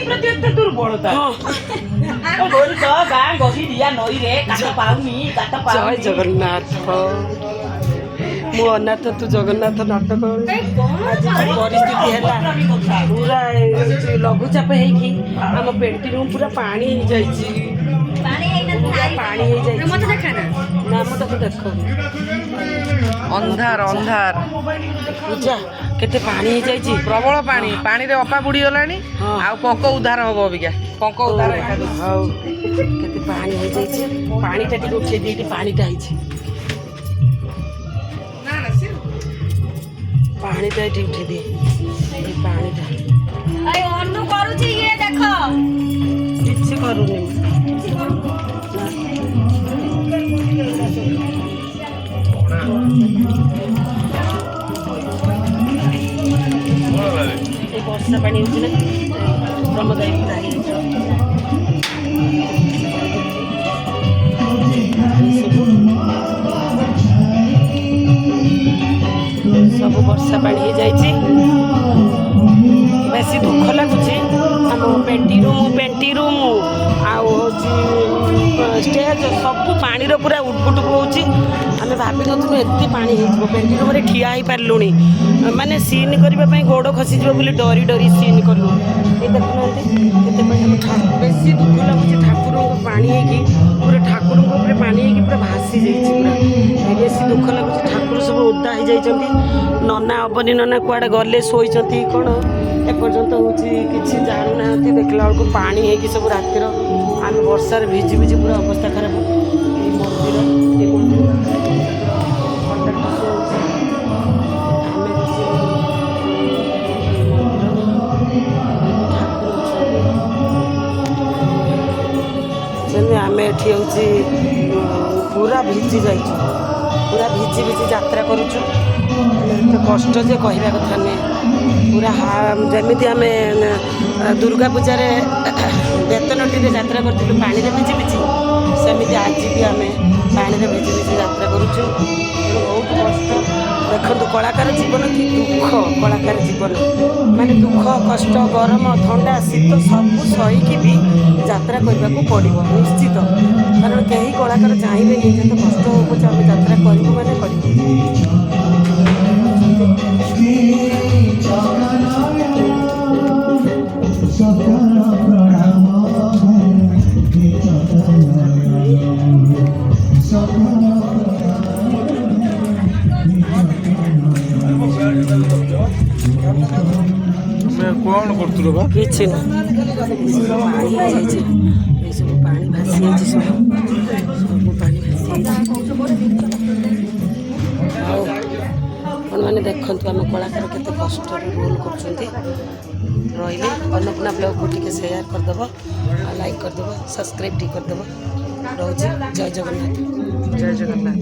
प्रति दुर्बलता गाँ गही दिया नई रे जय जगन्नाथ मु अनाथ तू जगन्नाथ नाटक आज परिस्थिति है पूरा लघुचाप होगी आम पेंटी रूम पूरा पानी हो जाइए पानी हो जाए मत देखा ना मत देख अंधार अंधार पूजा केते पानी हो जाइए प्रबल पानी पानी रे अपा बुड़ी गलानी आ पंक उद्धार हबो अबिका पंक उद्धार हाउ केते पानी हो जाइए पानी टा टिक उठे देटी पानी टा आइछि ना ना से पानी टा टिक उठे दे ए पानी टा अरे अन्नू करूची ये देखो किछ करूनी वर्षा पानी होती प्रमोदाय सब वर्षा पानी हो जाए बेस दुख लगुच आम पेंटी रूम आउ स्टेज सब पानी पूरा उटपुट होची आम भाभी तुम एत पानी हो पेंटी रूम ठिया हो पार्लुणी माने सीन करने गोड़ खसीज बोली डरी डरी सीन कलु ये देखुना बेस दुख लगुच ठाकुर पानी होगी पूरा ठाकुर पानी होगी पूरा भासी जाइए बेस दुख लगुच ठाकुर सब ओदा हो जाइए नना अबनी नना कुआड़े गले शोचती कौन एपर्यंत हूँ कि जानूना देखला बेलू पानी होगी सब रातिर आम वर्षार भिजी भिजी पूरा अवस्था खराब आम एठी हूँ पूरा भिजी जा पूरा भिजी भिजी यात्रा करुचु कष्ट जे कहवा कथा नहीं पूरा जमी आम दुर्गा पूजार बेतनटी यात्रा करूँ पानी में भिजी भिजी सेमती आज भी आम पानी में भिजी भिजी यात्रा करुचु बहुत कष्ट देखु कलाकार जीवन कि दुख कलाकार जीवन माने दुख कष्ट गरम ठंडा शीत सब सहीकि भी यात्रा करने को पड़ो निश्चित कारण कहीं कलाकार चाहिए नहीं तो कष्ट हो पचे आम यात्रा करूँ मैंने कर कौन करतुलो बा किछि ना पानी आइ छै ए सब पानी भासी आइ छै सब पानी भासी आइ मैंने देखु आम कलाकार केते कष्ट रोल कर रही अन्नपूर्णा ब्लॉग को टी शेयर करदेव लाइक करदेव सब्सक्राइब टी करदेव रोज जय जगन्नाथ जय जगन्नाथ।